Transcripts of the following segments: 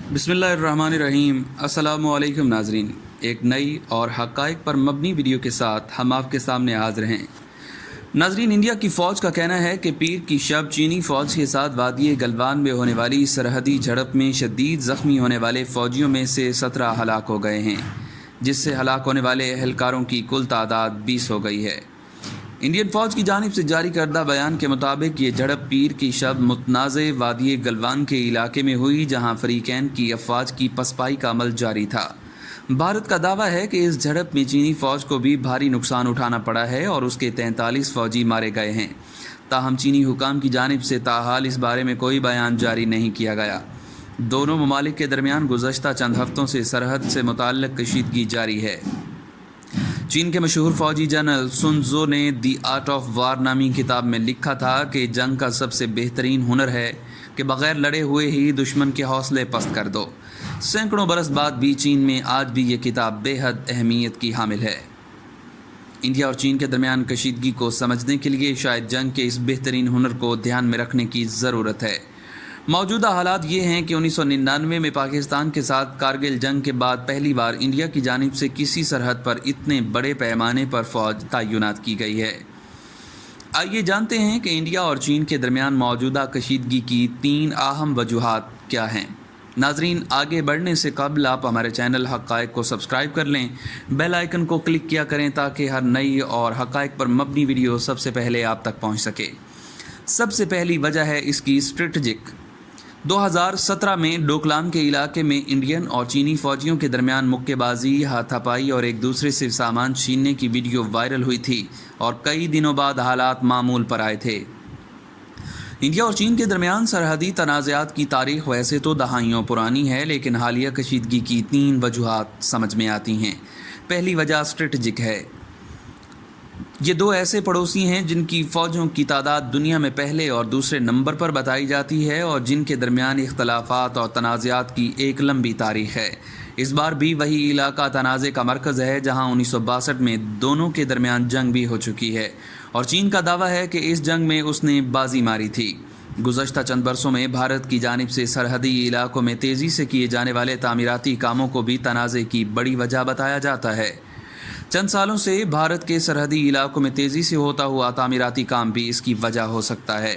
बिस्मिल्लाहिर्रहमानिर्रहीम। अस्सलामुअलैकुम नाजरीन, एक नई और हक़ाइक़ पर मबनी वीडियो के साथ हम आपके सामने हाज़िर हैं। नाजरीन, इंडिया की फ़ौज का कहना है कि पीर की शब चीनी फ़ौज के साथ वादी गलवान में होने वाली सरहदी झड़प में शदीद ज़ख्मी होने वाले फ़ौजियों में से 17 हलाक हो गए हैं, जिससे हलाक होने वाले एहलकारों की कुल तादाद 20 हो गई है। इंडियन फ़ौज की जानिब से जारी करदा बयान के मुताबिक ये झड़प पीर की शब मुतनाज़ वादी गलवान के इलाके में हुई, जहाँ फरीकैन की अफवाज की पसपाई का अमल जारी था। भारत का दावा है कि इस झड़प में चीनी फ़ौज को भी भारी नुकसान उठाना पड़ा है और उसके 43 फ़ौजी मारे गए हैं। ताहम चीनी हुकाम की जानिब से ताहाल इस बारे में कोई बयान जारी नहीं किया गया। दोनों ममालिक के दरमियान गुज़श्ता चंद हफ्तों से सरहद से मुताल्लिक़ कशीदगी जारी है। चीन के मशहूर फौजी जनरल सुन त्सो ने दी आर्ट ऑफ वार नामी किताब में लिखा था कि जंग का सबसे बेहतरीन हुनर है कि बग़ैर लड़े हुए ही दुश्मन के हौसले पस्त कर दो। सैकड़ों बरस बाद भी चीन में आज भी ये किताब बेहद अहमियत की हामिल है। इंडिया और चीन के दरमियान कशीदगी को समझने के लिए शायद जंग के इस बेहतरीन हुनर को ध्यान में रखने की ज़रूरत है। मौजूदा हालात ये हैं कि 1999 में पाकिस्तान के साथ कारगिल जंग के बाद पहली बार इंडिया की जानिब से किसी सरहद पर इतने बड़े पैमाने पर फ़ौज तैनात की गई है। आइए जानते हैं कि इंडिया और चीन के दरमियान मौजूदा कशीदगी की 3 अहम वजूहात क्या हैं। नाजरीन, आगे बढ़ने से कबल आप हमारे चैनल हक़ाइक़ को सब्सक्राइब कर लें, बेल आइकन को क्लिक किया करें ताकि हर नई और हक़ाइक़ पर मबनी वीडियो सबसे पहले आप तक पहुँच सके। सबसे पहली वजह है इसकी स्ट्रेटजिक। 2017 में डोकलाम के इलाके में इंडियन और चीनी फ़ौजियों के दरमियान मुक्केबाजी, हाथापाई और एक दूसरे से सामान छीनने की वीडियो वायरल हुई थी और कई दिनों बाद हालात मामूल पर आए थे। इंडिया और चीन के दरमियान सरहदी तनाज़ात की तारीख वैसे तो दहाइयों पुरानी है, लेकिन हालिया कशीदगी की 3 वजूहात समझ में आती हैं। पहली वजह स्ट्रेटजिक है। ये 2 ऐसे पड़ोसी हैं जिनकी फ़ौजों की तादाद दुनिया में पहले और दूसरे नंबर पर बताई जाती है और जिनके दरमियान इख्तलाफात और तनाज़ात की एक लंबी तारीख़ है। इस बार भी वही इलाका तनाज़े का मरकज़ है जहां 1962 में दोनों के दरमियान जंग भी हो चुकी है और चीन का दावा है कि इस जंग में उसने बाजी मारी थी। गुज़श्ता चंद बरसों में भारत की जानिब से सरहदी इलाकों में तेज़ी से किए जाने वाले तामीराती कामों को भी तनाज़े की बड़ी वजह बताया जाता है। चंद सालों से भारत के सरहदी इलाकों में तेज़ी से होता हुआ तामीराती काम भी इसकी वजह हो सकता है।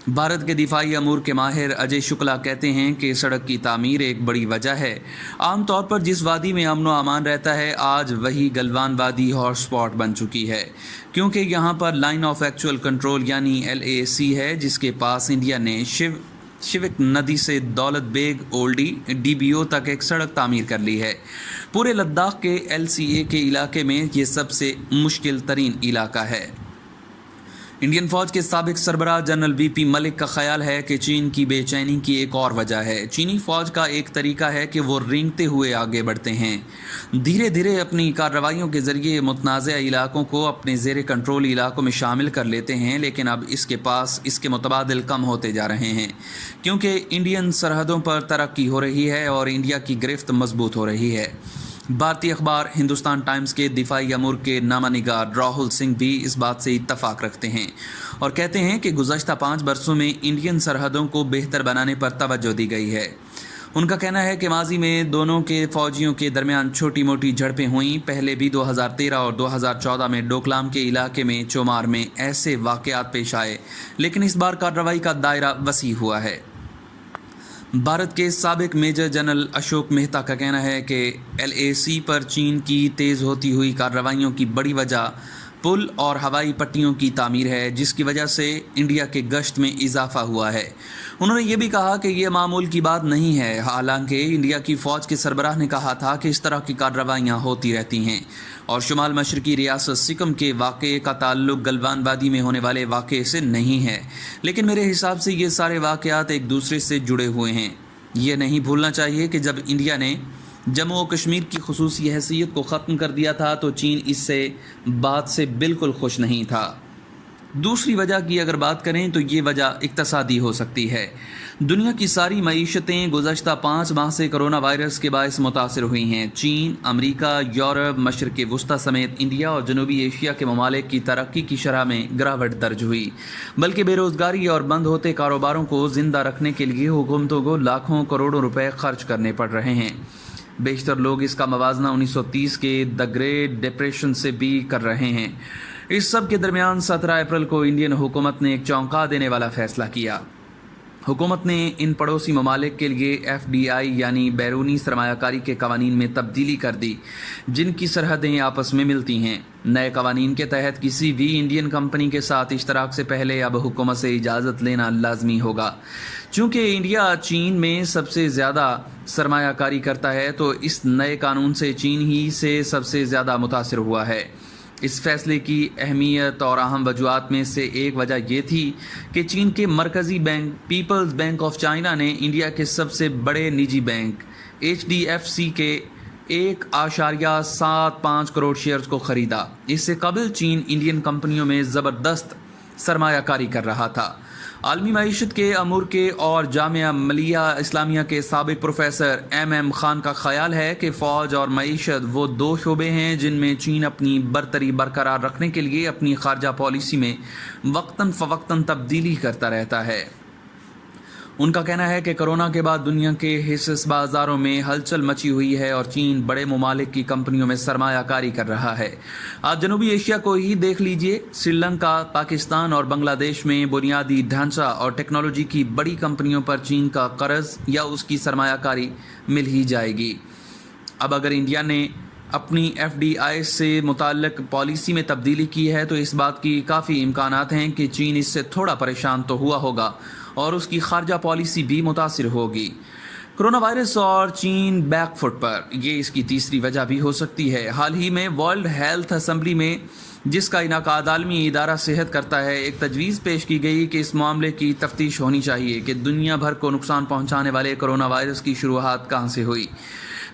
भारत के दिफाई अमूर के माहिर अजय शुक्ला कहते हैं कि सड़क की तामीर एक बड़ी वजह है। आम तौर पर जिस वादी में अमन व अमान रहता है, आज वही गलवान वादी हॉट स्पॉट बन चुकी है, क्योंकि यहाँ पर लाइन ऑफ एक्चुअल कंट्रोल यानी LAC है, जिसके पास इंडिया ने शिविक नदी से दौलत बेग ओल्डी DBO तक एक सड़क तामीर कर ली है। पूरे लद्दाख के LCA के इलाके में ये सबसे मुश्किल तरीन इलाका है। इंडियन फ़ौज के साबिक सरबराह जनरल VP मलिक का ख्याल है कि चीन की बेचैनी की एक और वजह है। चीनी फ़ौज का एक तरीका है कि वो रेंगते हुए आगे बढ़ते हैं, धीरे धीरे अपनी कार्रवाइयों के ज़रिए मुतनाज़ा इलाकों को अपने ज़ेर कंट्रोल इलाकों में शामिल कर लेते हैं, लेकिन अब इसके पास इसके मुतबादिल कम होते जा रहे हैं, क्योंकि इंडियन सरहदों पर तरक्की हो रही है और इंडिया की गिरफ्त मजबूत हो रही है। भारतीय अखबार हिंदुस्तान टाइम्स के दिफाई अमूर के नामा निगार राहुल सिंह भी इस बात से इत्तफाक रखते हैं और कहते हैं कि गुज़श्ता 5 बरसों में इंडियन सरहदों को बेहतर बनाने पर तवज्जो दी गई है। उनका कहना है कि माजी में दोनों के फ़ौजियों के दरमियान छोटी मोटी झड़पें हुईं। पहले भी 2013 और 2014 में डोकलाम के इलाके में चोमार में ऐसे वाक़यात पेश आए, लेकिन इस बार कार्रवाई का दायरा वसी हुआ है। भारत के साबिक मेजर जनरल अशोक मेहता का कहना है कि LAC पर चीन की तेज़ होती हुई कार्रवाइयों की बड़ी वजह पुल और हवाई पट्टियों की तामीर है, जिसकी वजह से इंडिया के गश्त में इजाफा हुआ है। उन्होंने ये भी कहा कि यह मामूल की बात नहीं है। हालांकि इंडिया की फ़ौज के सरबराह ने कहा था कि इस तरह की कार्रवाइयाँ होती रहती हैं और शुमाल मशरकी रियासत सिक्किम के वाक़े का ताल्लुक गलवान वादी में होने वाले वाक़े से नहीं है, लेकिन मेरे हिसाब से ये सारे वाक़यात एक दूसरे से जुड़े हुए हैं। ये नहीं भूलना चाहिए कि जब इंडिया ने जम्मू और कश्मीर की खुसूसी हैसियत को ख़त्म कर दिया था तो चीन इससे बात से बिल्कुल खुश नहीं था। दूसरी वजह की अगर बात करें तो ये वजह इक्तसादी हो सकती है। दुनिया की सारी मईशतें गुज़श्ता 5 माह से कोरोना वायरस के बायस मुतासर हुई हैं। चीन, अमरीका, यूरोप, मशरक़ वस्ती समेत इंडिया और जनूबी एशिया के ममालिक की तरक्की की शरह में गिरावट दर्ज हुई, बल्कि बेरोज़गारी और बंद होते कारोबारों को ज़िंदा रखने के लिए हुकूमतों को लाखों करोड़ों रुपए खर्च करने पड़ रहे हैं। बेशतर लोग इसका मवाजना 1930 के द ग्रेट डिप्रेशन से भी कर रहे हैं। इस सब के दरमियान 17 अप्रैल को इंडियन हुकूमत ने एक चौंका देने वाला फैसला किया। हुकूमत ने इन पड़ोसी ममालिक के लिए FDI यानी बैरूनी सरमायाकारी के कवानीन में तब्दीली कर दी, जिनकी सरहदें आपस में मिलती हैं। नए कवानीन के तहत किसी भी इंडियन कंपनी के साथ इश्तराक से पहले अब हुकूमत से इजाज़त लेना लाजमी होगा। चूँकि इंडिया चीन में सबसे ज़्यादा सरमायाकारी करता है, तो इस नए कानून से चीन ही से सबसे ज़्यादा मुतासिर हुआ है। इस फैसले की अहमियत और अहम वजूहात में से एक वजह यह थी कि चीन के मरकज़ी bank People's Bank of China ने इंडिया के सबसे बड़े निजी बैंक HDFC के 1.75 करोड़ शेयर्स को ख़रीदा। इससे कबल चीन इंडियन कंपनियों में ज़बरदस्त सरमायाकारी कर रहा था। आलमी मईशत के अमूर के और जामिया मलिया इस्लामिया के साबिक प्रोफेसर MM खान का ख्याल है कि फ़ौज और मईशत वो दो शोबे हैं जिनमें चीन अपनी बरतरी बरकरार रखने के लिए अपनी खारजा पॉलिसी में वक्तन फ़वक्तन तब्दीली करता रहता है। उनका कहना है कि कोरोना के बाद दुनिया के हिस्स बाज़ारों में हलचल मची हुई है और चीन बड़े ममालिक की कंपनियों में सरमायाकारी कर रहा है। आप जनूबी एशिया को ही देख लीजिए, श्रीलंका, पाकिस्तान और बांग्लादेश में बुनियादी ढांचा और टेक्नोलॉजी की बड़ी कंपनियों पर चीन का कर्ज या उसकी सरमायाकारी मिल ही जाएगी। अब अगर इंडिया ने अपनी FDI से मुताल्लिक पॉलिसी में तब्दीली की है तो इस बात की काफ़ी इम्कानात हैं कि चीन इससे थोड़ा परेशान तो हुआ होगा और उसकी खारजा पॉलिसी भी मुतासिर होगी। कोरोना वायरस और चीन बैकफुट पर, ये इसकी तीसरी वजह भी हो सकती है। हाल ही में वर्ल्ड हेल्थ असेंबली में, जिसका इनाकाद आलमी इदारा सेहत करता है, एक तजवीज़ पेश की गई कि इस मामले की तफ्तीश होनी चाहिए कि दुनिया भर को नुकसान पहुँचाने वाले कोरोना वायरस की शुरुआत कहाँ से हुई।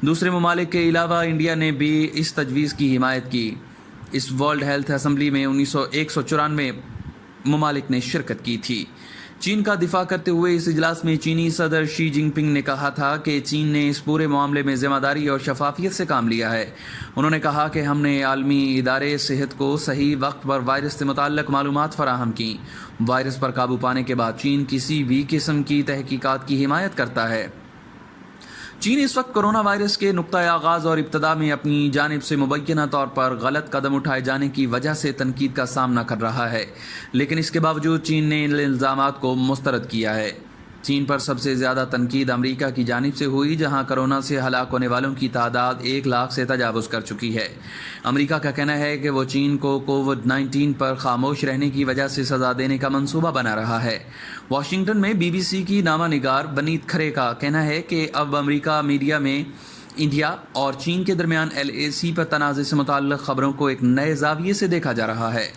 दूसरे ममालिक के अलावा इंडिया ने भी इस तजवीज़ की हिमायत की। इस वर्ल्ड हेल्थ असेंबली में 194 ममालिक ने शिरकत की थी। चीन का दिफा करते हुए इस इजलास में चीनी सदर शी जिनपिंग ने कहा था कि चीन ने इस पूरे मामले में ज़िम्मेदारी और शफाफियत से काम लिया है। उन्होंने कहा कि हमने आलमी इदारे सेहत को सही वक्त पर वायरस से मुताल्लिक़ मालूमात फराहम की। वायरस पर काबू पाने के बाद चीन किसी भी किस्म की तहकीकात की हिमायत करता है। चीन इस वक्त कोरोना वायरस के नुक्ता आगाज़ और इब्तदा में अपनी जानिब से मुबैना तौर पर गलत कदम उठाए जाने की वजह से तनकीद का सामना कर रहा है, लेकिन इसके बावजूद चीन ने इन इल्ज़ामात को मुस्तरद किया है। चीन पर सबसे ज़्यादा तनकीद अमरीका की जानिब से हुई, जहां कोरोना से हलाक होने वालों की तादाद 1 लाख से तजावुज़ कर चुकी है। अमरीका का कहना है कि वो चीन को कोविड-19 पर खामोश रहने की वजह से सज़ा देने का मंसूबा बना रहा है। वाशिंगटन में BBC की नामा निगार वनीत खरे का कहना है कि अब अमरीका मीडिया में इंडिया और चीन के दरमियान LAC पर तनाज़े से मुताल्लिक़ ख़बरों को एक नए ज़ाविये से देखा जा रहा है।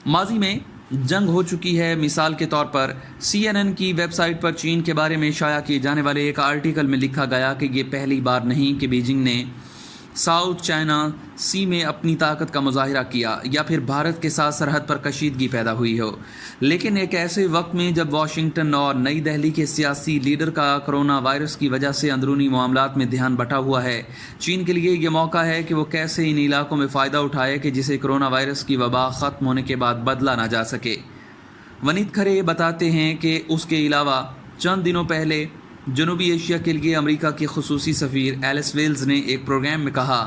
माजी में जंग हो चुकी है। मिसाल के तौर पर CNN की वेबसाइट पर चीन के बारे में शाया किए जाने वाले एक आर्टिकल में लिखा गया कि ये पहली बार नहीं कि बीजिंग ने साउथ चाइना सी में अपनी ताकत का मुजाहिरा किया या फिर भारत के साथ सरहद पर कशीदगी पैदा हुई हो। लेकिन एक ऐसे वक्त में जब वाशिंगटन और नई दिल्ली के सियासी लीडर का कोरोना वायरस की वजह से अंदरूनी मामलात में ध्यान बटा हुआ है, चीन के लिए ये मौका है कि वो कैसे इन इलाकों में फ़ायदा उठाए कि जिसे कोरोना वायरस की वबा ख़त्म होने के बाद बदला ना जा सके। वनीत खरे बताते हैं कि उसके अलावा चंद दिनों पहले जनूबी एशिया के लिए अमेरिका के खुसूसी सफ़ीर एलिस वेल्स ने एक प्रोग्राम में कहा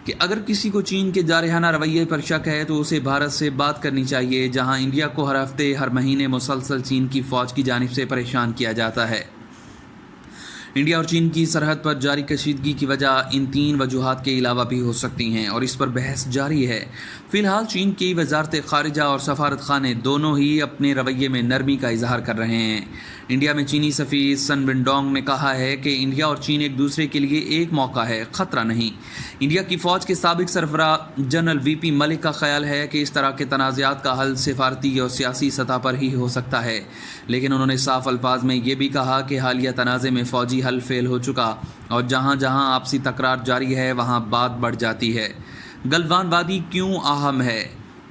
कि अगर किसी को चीन के जारहाना रवैये पर शक है तो उसे भारत से बात करनी चाहिए, जहां इंडिया को हर हफ्ते हर महीने मुसलसल चीन की फ़ौज की जानिब से परेशान किया जाता है। इंडिया और चीन की सरहद पर जारी कशीदगी की वजह इन 3 वजूहात के अलावा भी हो सकती हैं और इस पर बहस जारी है। फ़िलहाल चीन की वजारत ख़ारिजा और सफारत खाने दोनों ही अपने रवैये में नरमी का इजहार कर रहे हैं। इंडिया में चीनी सफ़ीर सन विनडोंग ने कहा है कि इंडिया और चीन एक दूसरे के लिए एक मौका है, ख़तरा नहीं। इंडिया की फ़ौज के साबिक सरबरा जनरल VP मलिक का ख्याल है कि इस तरह के तनाज़ात का हल सिफारती और सियासी सतह पर ही हो सकता है, लेकिन उन्होंने साफ अल्फाज में ये भी कहा कि हालिया तनाज़े में फ़ौजी हल फेल हो चुका और जहाँ जहाँ आपसी तकरार जारी है वहाँ बात बढ़ जाती है। गलवान वादी क्यों अहम है?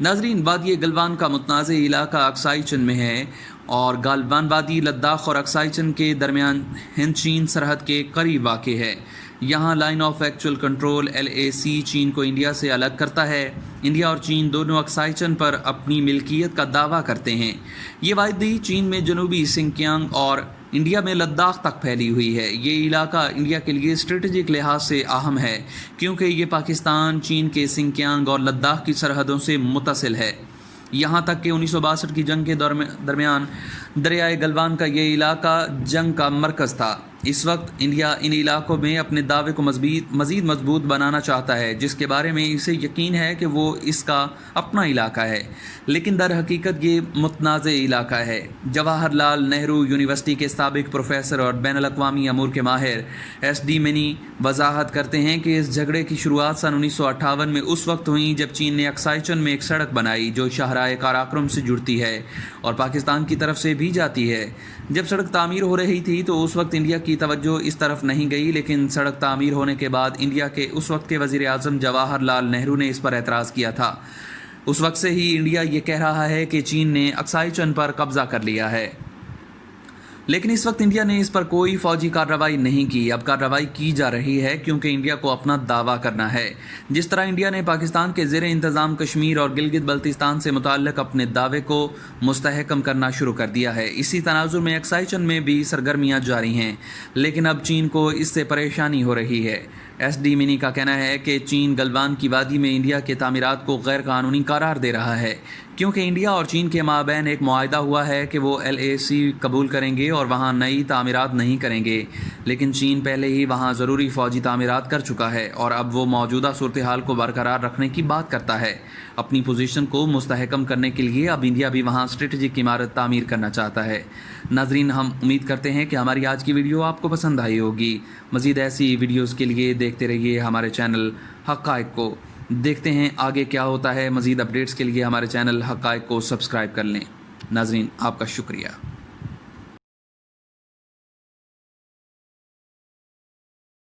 नाजरीन, वादी गलवान का मुतनाज़ इलाका अक्साई चीन में है और गलवान वादी लद्दाख और अक्साई चीन के दरमियान हिंद चीन सरहद के करीब वाक़ है। यहाँ line of actual control LAC चीन को इंडिया से अलग करता है। इंडिया और चीन दोनों अक्साई चीन पर अपनी मिल्कियत का दावा करते हैं। ये वादी चीन में जनूबी सिंकियांग और इंडिया में लद्दाख तक फैली हुई है। ये इलाका इंडिया के लिए स्ट्रेटजिक लिहाज से अहम है क्योंकि ये पाकिस्तान, चीन के सिंकियांग और लद्दाख की सरहदों से मुत्तसिल है। यहाँ तक कि 1962 की जंग के दरमियान दरियाए गलवान का ये इलाका जंग का मरकज़ था। इस वक्त इंडिया इन इलाकों में अपने दावे को मज़ीद मजबूत बनाना चाहता है, जिसके बारे में इसे यकीन है कि वो इसका अपना इलाका है, लेकिन दर हकीकत ये मुतनाज़ इलाका है। जवाहरलाल नेहरू यूनिवर्सिटी के साबिक प्रोफेसर और बैनुल अक़वामी अमूर के माहिर SD मिनी वजाहत करते हैं कि इस झगड़े की शुरुआत सन 1958 में उस वक्त हुई जब चीन ने अक्साई चीन में एक सड़क बनाई जो शाहराह काराकोरम से जुड़ती है और पाकिस्तान की तरफ से भी जाती है। जब सड़क तामीर हो रही थी तो उस वक्त इंडिया की तवज्जो इस तरफ नहीं गई, लेकिन सड़क तामीर होने के बाद इंडिया के उस वक्त के वज़ीर आज़म जवाहरलाल नेहरू ने इस पर एतराज़ किया था। उस वक्त से ही इंडिया ये कह रहा है कि चीन ने अक्साई चीन पर कब्ज़ा कर लिया है, लेकिन इस वक्त इंडिया ने इस पर कोई फ़ौजी कार्रवाई नहीं की। अब कार्रवाई की जा रही है क्योंकि इंडिया को अपना दावा करना है। जिस तरह इंडिया ने पाकिस्तान के ज़ेर इंतज़ाम कश्मीर और गिलगित बल्तिस्तान से मुताल्लिक़ अपने दावे को मुस्तहकम करना शुरू कर दिया है, इसी तनाजुर में अक्साई चीन में भी सरगर्मियाँ जारी हैं, लेकिन अब चीन को इससे परेशानी हो रही है। SD मिनी का कहना है कि चीन गलवान की वादी में इंडिया के तामीरात को गैर कानूनी करार दे रहा है क्योंकि इंडिया और चीन के माबैन एक मुआहदा हुआ है कि वो LAC कबूल करेंगे और वहाँ नई तामीरात नहीं करेंगे, लेकिन चीन पहले ही वहाँ ज़रूरी फ़ौजी तामीरात कर चुका है और अब वो मौजूदा सूरत हाल को बरकरार रखने की बात करता है। अपनी पोजीशन को मुस्तहकम करने के लिए अब इंडिया भी वहाँ स्ट्रेटजिक इमारत तामीर करना चाहता है। नाजरीन, हम उम्मीद करते हैं कि हमारी आज की वीडियो आपको पसंद आई होगी। मज़ीद ऐसी वीडियोज़ के लिए देखते रहिए हमारे चैनल हक़ाइक़ को। देखते हैं आगे क्या होता है। मज़ीद अपडेट्स के लिए हमारे चैनल हक़ाइक़ को सब्सक्राइब कर लें। नाजरीन, आपका शुक्रिया।